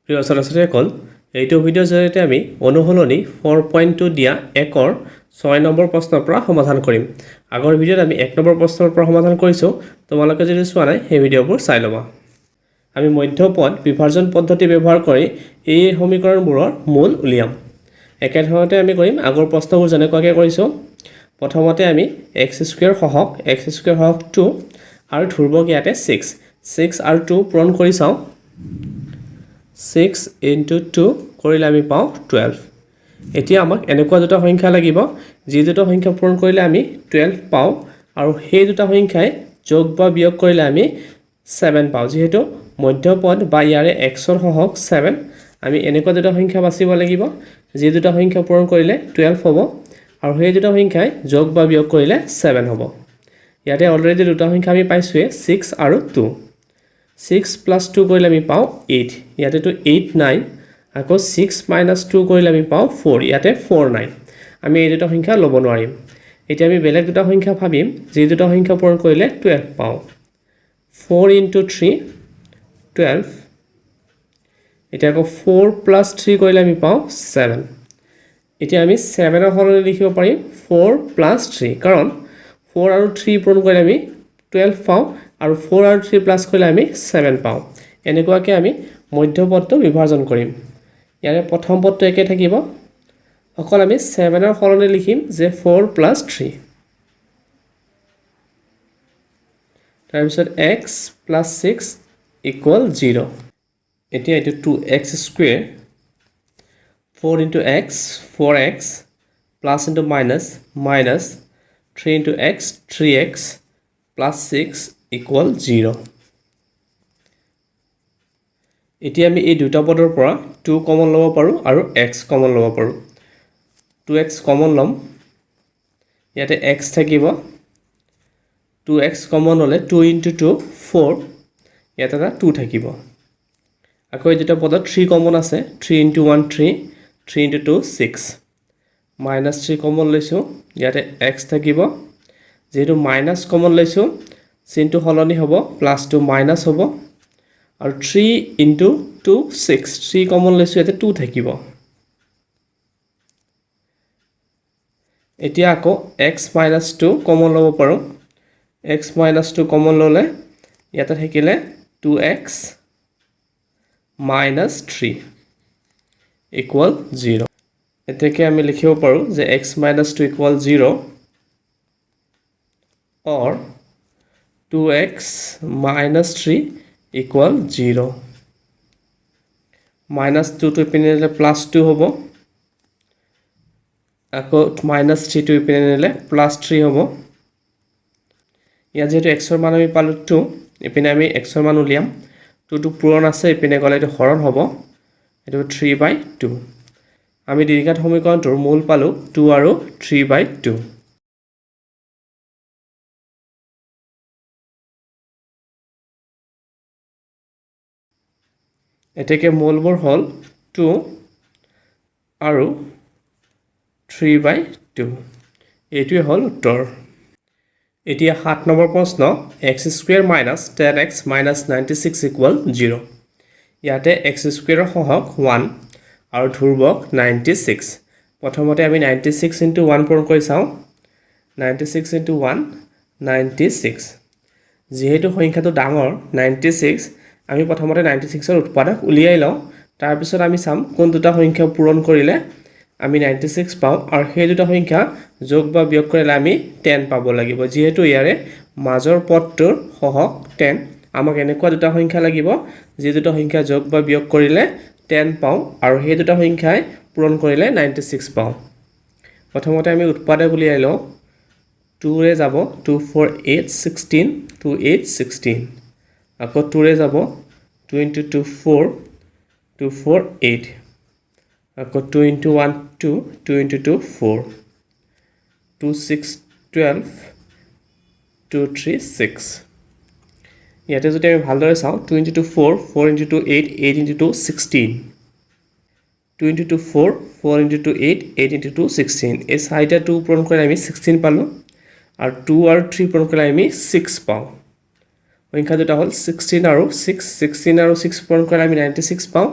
প্ৰিয় ছাত্ৰ-ছাত্ৰীসকল এইটো ভিডিঅ'ৰ জৰিয়তে আমি অনুশীলনী 4.2 দিয়া 1ৰ 6 নম্বৰ প্ৰশ্নৰ পৰা সমাধান কৰিম। আগৰ ভিডিঅ'ত আমি 1 নম্বৰ প্ৰশ্নৰ পৰা সমাধান কৰিছোঁ। তোমালোকে যদি চোৱা নাই সেই ভিডিঅ'বোৰ চাই ল'বা। আমি মধ্যপদ বিভাজন পদ্ধতি ব্যৱহাৰ কৰি এই সমীকৰণবোৰৰ মূল উলিয়াম। একেধৰণতে আমি কৰিম আগৰ প্ৰশ্নবোৰ যেনেকুৱাকৈ কৰিছোঁ। প্ৰথমতে আমি x² সহক 2 আৰু ধ্ৰুৱক ইয়াতে 6 আৰু 2 পূৰণ কৰি চাওঁ। 6 into 2 কৰিলে আমি পাওঁ 12। এতিয়া আমাক এনেকুৱা দুটা সংখ্যা লাগিব যি দুটা সংখ্যা পূৰণ কৰিলে আমি 12 পাওঁ আৰু সেই দুটা সংখ্যাই যোগ বা বিয়োগ কৰিলে আমি 7 পাওঁ। যেহেতু মধ্যপদ বা ইয়াৰে xৰ সহক 7, আমি এনেকুৱা দুটা সংখ্যা বাছিব লাগিব যি দুটা সংখ্যা পূৰণ কৰিলে 12 হ'ব আৰু সেই দুটা সংখ্যাই যোগ বা বিয়োগ কৰিলে 7 হ'ব। ইয়াতে অলৰেডি দুটা সংখ্যা আমি পাইছোঁৱে 6 আৰু 2। 6 plus 2 কৰিলে আমি পাওঁ 8, ইয়াতেতো 8 9, আকৌ 6 minus 2 কৰিলে আমি পাওঁ 4, ইয়াতে 4 9। আমি এই দুটা সংখ্যা ল'ব নোৱাৰিম। এতিয়া আমি বেলেগ দুটা সংখ্যা ভাবিম যি দুটা সংখ্যা পূৰণ কৰিলে 12 পাওঁ। 4 into 3 12, এতিয়া আকৌ 4 plus 3 কৰিলে আমি পাওঁ 7। এতিয়া আমি 7ৰ সলনি লিখিব পাৰিম 4 plus 3, কাৰণ 4 আৰু 3 পূৰণ কৰিলে আমি 12 পাওঁ আৰু 4 আৰু 3 প্লাছ কৰিলে আমি 7 পাওঁ। এনেকুৱাকৈ আমি মধ্যপদটো বিভাজন কৰিম। ইয়াৰে প্ৰথম পদটো একে থাকিব, অকল আমি 7ৰ সলনি লিখিম যে 4 plus 3। তাৰপিছত x plus 6 equal 0। এতিয়া এইটো 2x², 4 into x 4x, plus into minus 3 into x 3x, plus 6 equal 0। এতিয়া আমি এই দুটা পদৰ পৰা 2 কমন ল'ব পাৰোঁ আৰু x কমন ল'ব পাৰোঁ। 2x কমন ল'ম, ইয়াতে x থাকিব, 2x কমন ল'লে 2 into 2 4, ইয়াতে এটা 2 থাকিব। আকৌ এই দুটা পদত 3 কমন আছে, 3 into 1 3, 3 into 2 6, minus 3 কমন লৈছোঁ, ইয়াতে x থাকিব। যেহেতু মাইনাছ কমন লৈছোঁ চিনটো সলনি হ'ব, প্লাছটো মাইনাছ হ'ব আৰু 3 into 2 6, 3 কমন লৈছোঁ, ইয়াতে 2 থাকিব। এতিয়া আকৌ x minus 2 কমন ল'ব পাৰোঁ। x minus 2 কমন ল'লে ইয়াতে থাকিলে 2x minus 3 equal 0। এতিয়াকে আমি লিখিব পাৰোঁ যে x minus 2 equal 0 or 2x minus 3 equal 0। minus 2 to ইপিনে নিলে plus 2 হ'ব, আকৌ minus 3 to ইপিনে নিলে plus 3 হ'ব। ইয়াত যেহেতু xৰ মান আমি পালোঁ 2, ইপিনে আমি xৰ মান উলিয়াম। 2টো পূৰণ আছে, ইপিনে গ'লে এইটো হৰণ হ'ব, এইটো 3/2। আমি দ্বিঘাত সমীকৰণটোৰ মূল পালোঁ 2 আৰু 3/2। এতেকে মূলবোৰ হ'ল 2 আৰু 3/2। এইটোৱে হ'ল উত্তৰ। এতিয়া 7 নম্বৰ প্ৰশ্ন, x² minus 10x minus 96 equal 0। ইয়াতে x² সহক 1 আৰু ধ্ৰুৱক 96। প্ৰথমতে আমি 96 into 1 পূৰণ কৰি চাওঁ। 96 into 1 96। যিহেতু সংখ্যাটো ডাঙৰ 96, আমি প্ৰথমতে 96ৰ উৎপাদক উলিয়াই লওঁ। তাৰপিছত আমি চাম কোন দুটা সংখ্যা পূৰণ কৰিলে আমি 96 পাওঁ আৰু সেই দুটা সংখ্যা যোগ বা বিয়োগ কৰিলে আমি 10 পাব লাগিব। যিহেতু ইয়াৰে মাজৰ পদটোৰ সহক 10, আমাক এনেকুৱা দুটা সংখ্যা লাগিব যি দুটা সংখ্যা যোগ বা বিয়োগ কৰিলে 10 পাওঁ আৰু সেই দুটা সংখ্যাই পূৰণ কৰিলে 96 পাওঁ। প্ৰথমতে আমি উৎপাদক উলিয়াই লওঁ। 2ৰে যাব 2 4 8 16, 2 8 16। আকৌ 2ৰে যাব 2 into 2 4, 2 4 8। আকৌ 2 into 1 2, 2 into 2 4, 2 6 12, 2 3 6। ইয়াতে যদি আমি ভালদৰে চাওঁ 2 into 2 4, 4 into 2 8, 8 into 2 16, 2 into 2 4, 4 into 2 8, 8 into 2 16। এই চাৰিটা 2 পূৰণ কৰিলে আমি 16 পালোঁ আৰু 2 আৰু 3 পূৰণ কৰিলে আমি 6 পাওঁ। সংখ্যা দুটা হ'ল 16 আৰু 6। 16 আৰু 6 পূৰণ কৰিলে আমি 96 পাওঁ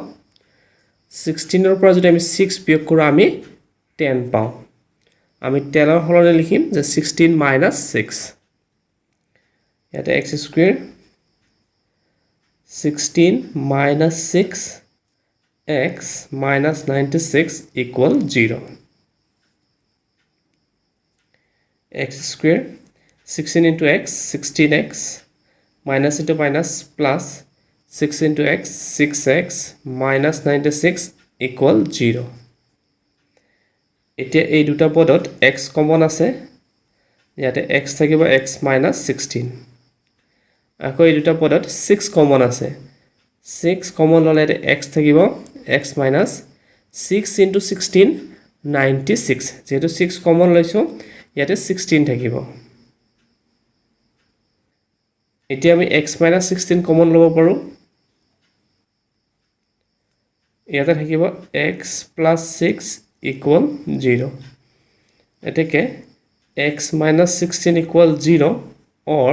16 ৰ পৰা যদি আমি 6 বিয়োগ কৰোঁ আমি 10 পাওঁ আমি 10 ৰ সলনি লিখিম যে 16 minus 6 ইয়াতে x square 16 minus 6 x minus 96 equal 0 x square 16 into x 16x minus into minus plus 6 into x 6x minus 96 equal 0 এতিয়া এই দুটা পদত x কমন আছে ইয়াতে x থাকিব x minus 16 আকৌ এই দুটা পদত 6 কমন আছে 6 কমন ললে ইয়াতে x থাকিব x minus 6 into 16 96 যেহেতু 6 কমন লৈছো ইয়াতে 16 থাকিব এতিয়া আমি x minus 16 কমন লব পাৰো ইয়াতে থাকিব x plus 6 equal 0 এতেকে x minus 16 equal 0 or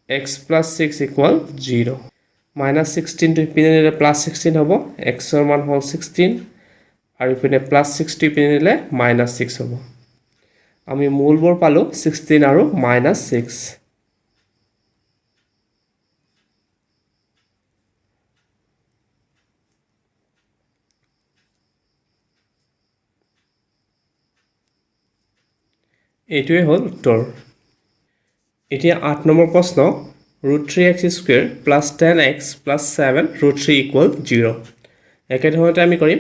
x plus 6 equal 0 minus 16 to ইপিনে নিলে plus 16 হ'ব x ৰ মান হ'ল 16 আৰু ইপিনে plus 6 to ইপিনে নিলে minus 6 হ'ব আমি মূলবোৰ পালো 16 আৰু minus 6 এইটোৱে হ'ল উত্তৰ এতিয়া 8 নম্বৰ প্ৰশ্ন √3x square plus 10x plus 7 √3 equal 0 একেধৰণে আমি কৰিম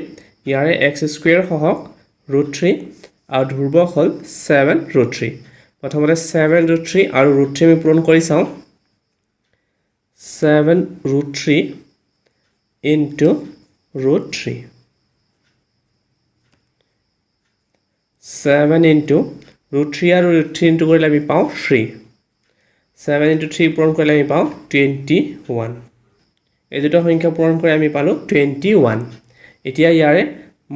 ইয়াৰে x square সহক √3 আৰু ধ্ৰুৱক হ'ল 7 √3 প্ৰথমতে 7 √3 আৰু √3 আমি পূৰণ কৰি চাওঁ 7 √3 into √3 7 into √3 আৰু √3 into কৰিলে আমি পাওঁ 3 7 into 3 পূৰণ কৰিলে আমি পাওঁ 21 এই দুটা সংখ্যা পূৰণ কৰি আমি পালো 21 এতিয়া ইয়াৰে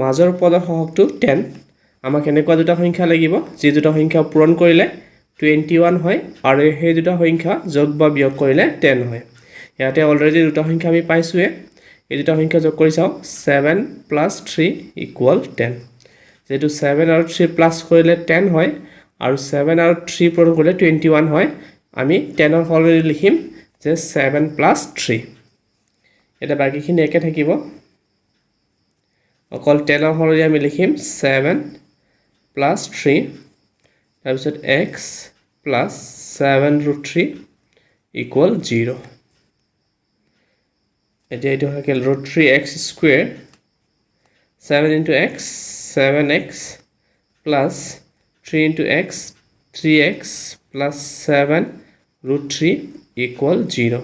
মাজৰ পদৰ সহগটো 10 আমাক এনেকুৱা দুটা সংখ্যা লাগিব যি দুটা সংখ্যা পূৰণ কৰিলে 21 হয় আৰু সেই দুটা সংখ্যা যোগ বা বিয়োগ কৰিলে 10 হয় ইয়াতে অলৰেডি দুটা সংখ্যা আমি পাইছোৱে এই দুটা সংখ্যা যোগ কৰি চাওঁ 7 plus 3 equal 10 যেহেতু 7 আৰু 3 প্লাস কৰিলে 10 হয় আৰু 7 আৰু 3 পূৰণ কৰিলে 21 হয় আমি 10 ৰ সলনি লিখিম যে 7 plus 3 এটা বাকিখিনি একে থাকিব অকল 10 ৰ সলনি আমি লিখিম 7 plus 3 তাৰপিছত x plus 7 √3 equal 0 এতিয়া এইটো হৈ গ'ল √3x square 7 into x 7x plus 3 into x 3x plus 7 √3 equal 0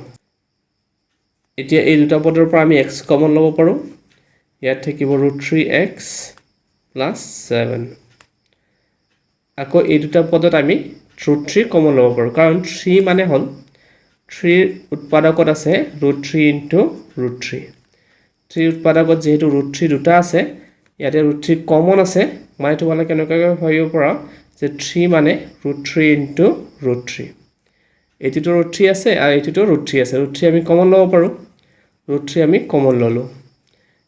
এতিয়া এই দুটা পদৰ পৰা আমি x কমন ল'ব পাৰো ইয়াত থাকিব √3x plus 7 আকৌ এই দুটা পদত আমি √3 কমন ল'ব পাৰো কাৰণ 3 মানে হ'ল 3 উৎপাদকত আছে √3 into √3 3 উৎপাদকত যেহেতু √3 দুটা আছে ইয়াতে √3 কমন আছে মানে তোমালোকে কেনেকৈ ভাবিব পাৰা যে 3 মানে √3 into √3 এইটোতো √3 আছে আৰু এইটোতো √3 আছে √3 আমি কমন ল'ব পাৰো √3 আমি কমন ললো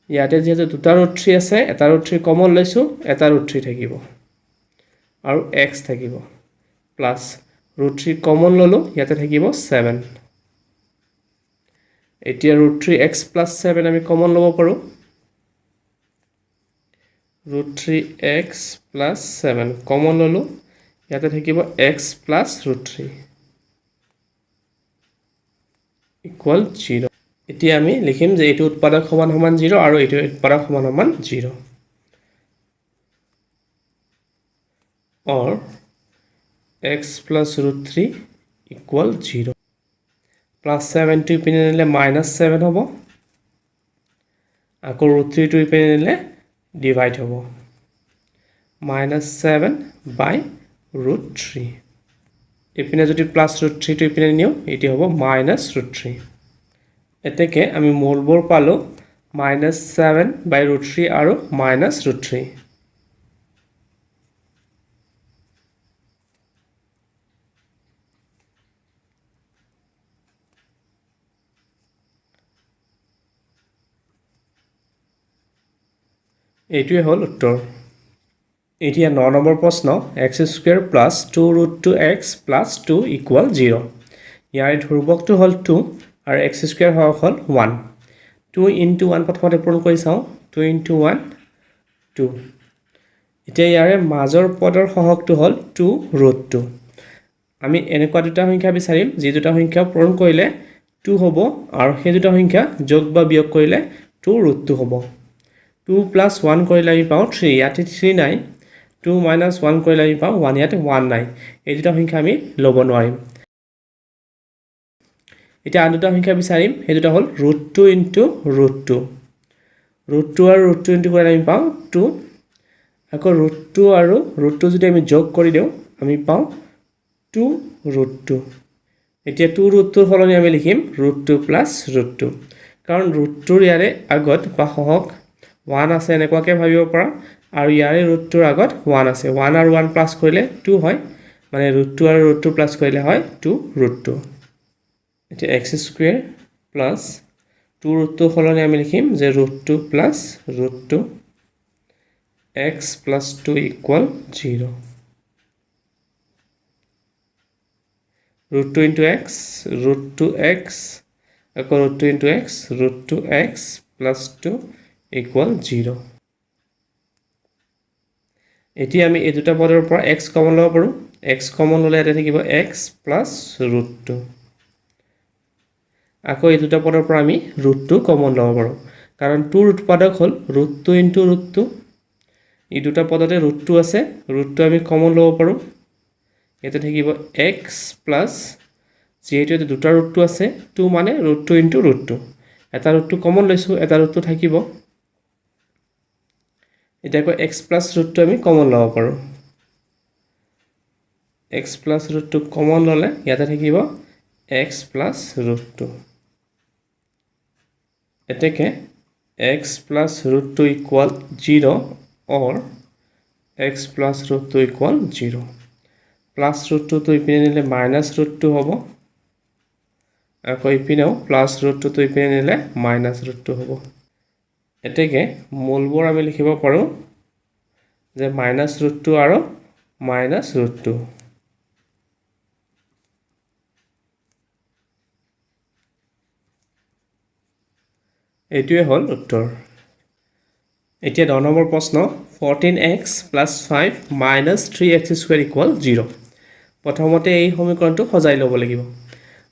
ইয়াতে যেহেতু দুটা √3 আছে এটা √3 কমন লৈছো এটা √3 থাকিব আৰু x থাকিব প্লাস √3 কমন ললো ইয়াতে থাকিব 7 এতিয়া √3x plus 7 আমি কমন ল'ব পাৰো √3x plus 7 কমন ললো ইয়াতে থাকিব x plus √3 equal 0 এতিয়া আমি লিখিম যে এইটো উৎপাদক সমান সমান 0 আৰু এইটো উৎপাদক সমান সমান 0 or x plus √3 equal 0 plus 7 to ইপিনে নিলে minus 7 হ'ব আকৌ √3 to ইপিনে নিলে ডিভাইড হ'ব minus 7 by √3 ইপিনে যদি plus √3 to ইপিনে নিও এটি হ'ব minus √3 এতেকে আমি মূলবোৰ পালো minus 7 by √3 আৰু minus √3 এইটোৱে হ'ল উত্তৰ এতিয়া 9 নম্বৰ প্ৰশ্ন x² plus 2 root 2x plus 2 equal 0 ইয়াৰ ধ্ৰুৱকটো হ'ল 2 আৰু x² সহগ হ'ল 1 2 ইনটু 1 প্ৰথমতে পূৰণ কৰি চাওঁ 2 ইনটু 1 2 এতিয়া ইয়াৰে মাজৰ পদৰ সহগটো হ'ল 2 ৰুট 2 আমি এনেকুৱা দুটা সংখ্যা বিচাৰিম যি দুটা সংখ্যা পূৰণ কৰিলে 2 হ'ব আৰু সেই দুটা সংখ্যা যোগ বা বিয়োগ কৰিলে 2 ৰুট 2 হ'ব 2 প্লাছ 1 কৰিলে আমি পাওঁ 3 ইয়াতে 3 নাই 2 মাইনাছ 1 কৰিলে আমি পাওঁ 1 ইয়াতে 1 নাই এই দুটা সংখ্যা আমি ল'ব নোৱাৰিম এতিয়া আন দুটা সংখ্যা বিচাৰিম সেই দুটা হ'ল ৰুট 2 ইনটু ৰুট 2 ৰুট 2 আৰু ৰুট 2 ইনটু কৰিলে আমি পাওঁ 2 আকৌ ৰুট 2 আৰু ৰুট 2 যদি আমি যোগ কৰি দিওঁ আমি পাওঁ 2 ৰুট 2 এতিয়া 2 ৰুট 2 সলনি আমি লিখিম ৰুট 2 প্লাছ ৰুট 2 কাৰণ ৰুট 2 ইয়াৰে আগত বা সহগ 1 আছে এনেকুৱাকৈ ভাবিব পৰা আৰু ইয়াৰে ৰুট 2 আগত 1 আছে 1 আৰু 1 প্লাছ কৰিলে 2 হয় মানে ৰুট 2 আৰু ৰুট 2 প্লাছ কৰিলে হয় 2 ৰুট 2 এতিয়া x² প্লাছ 2 ৰুট 2 সলনি আমি লিখিম যে root 2 plus root 2 x plus 2 equal 0 root 2 into x root 2x আকৌ root 2 into x root 2x plus 2 equal 0 এতিয়া আমি এই দুটা পদৰ পৰা x কমন ল'ব পাৰোঁ x কমন ল'লে ইয়াতে থাকিব x প্লাছ ৰুট 2 আকৌ এই দুটা পদৰ পৰা আমি ৰুট 2 কমন ল'ব পাৰোঁ কাৰণ 2 উৎপাদক হ'ল ৰুট 2 ইনটু ৰুট 2 এই দুটা পদতে ৰুট 2 আছে ৰুট 2 আমি কমন ল'ব পাৰোঁ ইয়াতে থাকিব x প্লাছ যিহেতু ইয়াতে দুটা ৰুট 2 আছে 2 মানে ৰুট 2 ইনটু ৰুট 2 এটা ৰুট 2 কমন লৈছোঁ এটা ৰুট 2 থাকিব এতিয়া আকৌ x প্লাছ ৰুট 2 আমি কমন ল'ব পাৰোঁ x প্লাছ ৰুট 2 কমন ল'লে ইয়াতে থাকিব x প্লাছ ৰুট 2 এতেকে x plus root 2 equal 0 or x plus root 2 equal 0 plus root 2 তো ইপিনে নিলে মাইনাছ ৰুট 2 হ'ব আকৌ ইপিনেও প্লাছ ৰুট 2 তো ইপিনে নিলে মাইনাছ ৰুট 2 হ'ব এতেকে মূলবোৰ আমি লিখিব পাৰোঁ যে মাইনাছ ৰুট 2 আৰু মাইনাছ ৰুট 2 এইটোৱে হ'ল উত্তৰ এতিয়া 10 নম্বৰ প্ৰশ্ন 14x plus 5 minus 3x² equal 0 প্ৰথমতে এই সমীকৰণটো সজাই ল'ব লাগিব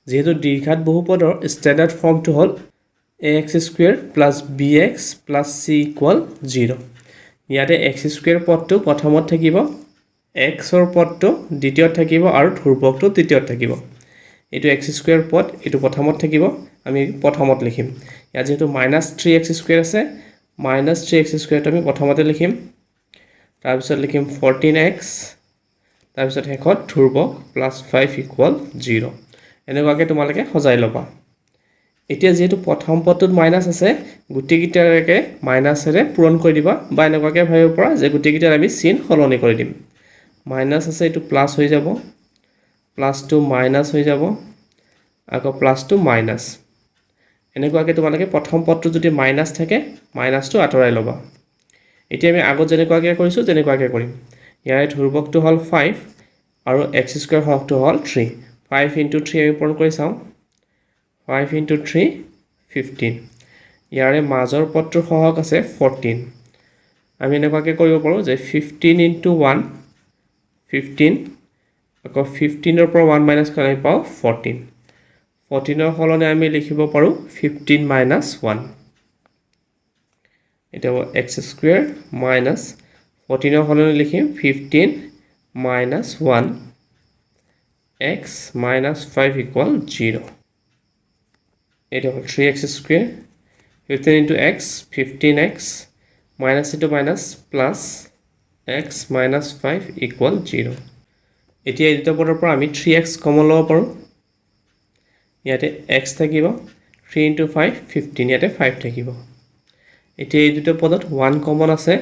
যেহেতু দীৰ্ঘাত বহুপদৰ ষ্টেণ্ডাৰ্ড ফৰ্মটো হ'ল ax² plus bx plus c equal 0 ইয়াতে x² পদটো প্ৰথমত থাকিব xৰ পদটো দ্বিতীয়ত থাকিব আৰু ধ্ৰুৱকটো তৃতীয়ত থাকিব এইটো x² পদ এইটো প্ৰথমত থাকিব আমি প্ৰথমত লিখিম ইয়াত যেহেতু মাইনাছ 3x² আছে মাইনাছ 3x² আমি প্ৰথমতে লিখিম তাৰপিছত লিখিম 14x তাৰপিছত শেষত ধ্ৰুৱক প্লাছ 5 ইকুৱেল 0 এনেকুৱাকৈ তোমালোকে সজাই ল'বা এতিয়া যেহেতু প্ৰথম পদটোত মাইনাছ আছে গোটেইকেইটাকে মাইনাছেৰে পূৰণ কৰি দিবা বা এনেকুৱাকৈ ভাবিব পৰা যে গোটেইকেইটাৰ আমি চিন সলনি কৰি দিম মাইনাছ আছে এইটো প্লাছ হৈ যাব প্লাছটো মাইনাছ হৈ যাব আকৌ প্লাছটো মাইনাছ এনেকুৱাকৈ তোমালোকে প্ৰথম পদটো যদি মাইনাছ থাকে মাইনাছটো আঁতৰাই ল'বা এতিয়া আমি আগত যেনেকুৱাকৈ কৰিছোঁ তেনেকুৱাকৈ কৰিম ইয়াৰে ধ্ৰুৱকটো হ'ল 5 আৰু x² সহগটো হ'ল 3 5 ইনটু 3 আমি পূৰণ কৰি চাওঁ 5 ইনটু 3 15 ইয়াৰে মাজৰ পদটোৰ সহগ আছে 14 আমি এনেকুৱাকৈ কৰিব পাৰোঁ যে 15 ইনটু 1 15 আকৌ 15ৰ পৰা 1 মাইনাছ কৰি আমি পাওঁ 14 14ৰ সলনি আমি লিখিব পাৰোঁ 15 মাইনাছ 1 এটা হ'ব x² মাইনাছ 14ৰ সলনি লিখিম 15 মাইনাছ 1 x মাইনাছ 5 ইকুৱেল 0 এটা হ'ল 3x² 15 into x 15x minus into minus plus x minus 5 equal 0 এতিয়া এই দুটা পদৰ পৰা আমি 3x কমন ল'ব পাৰোঁ ইয়াতে x থাকিব 3 ইনটু 5 15 ইয়াতে 5 থাকিব এতিয়া এই দুটা পদত 1 কমন আছে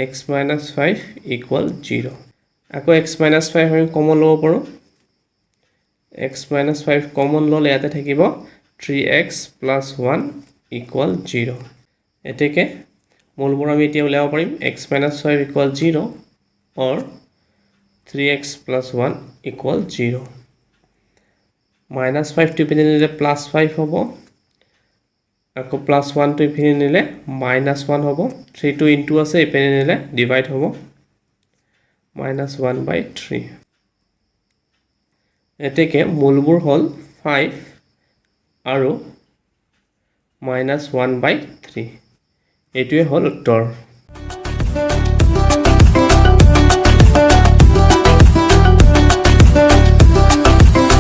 x মাইনাছ 5 ইকুৱেল 0 আকৌ x মাইনাছ 5 আমি কমন ল'ব পাৰোঁ x মাইনাছ 5 কমন ল'লে ইয়াতে থাকিব 3x প্লাছ 1 ইকুৱেল 0 এতেকে মূলবোৰ আমি এতিয়া উলিয়াব পাৰিম x minus 5 equal 0 or 3x plus 1 equal 0 minus 5 টো ইপিনে নিলে plus 5 হ'ব আকৌ plus 1 টো ইপিনে নিলে minus 1 হ'ব 3 টো ইনটু আছে ইপিনে নিলে ডিভাইড হ'ব minus 1 by 3 এতেকে মূলবোৰ হ'ল 5 আৰু minus 1 by 3 এইটোৱে হ'ল উত্তৰ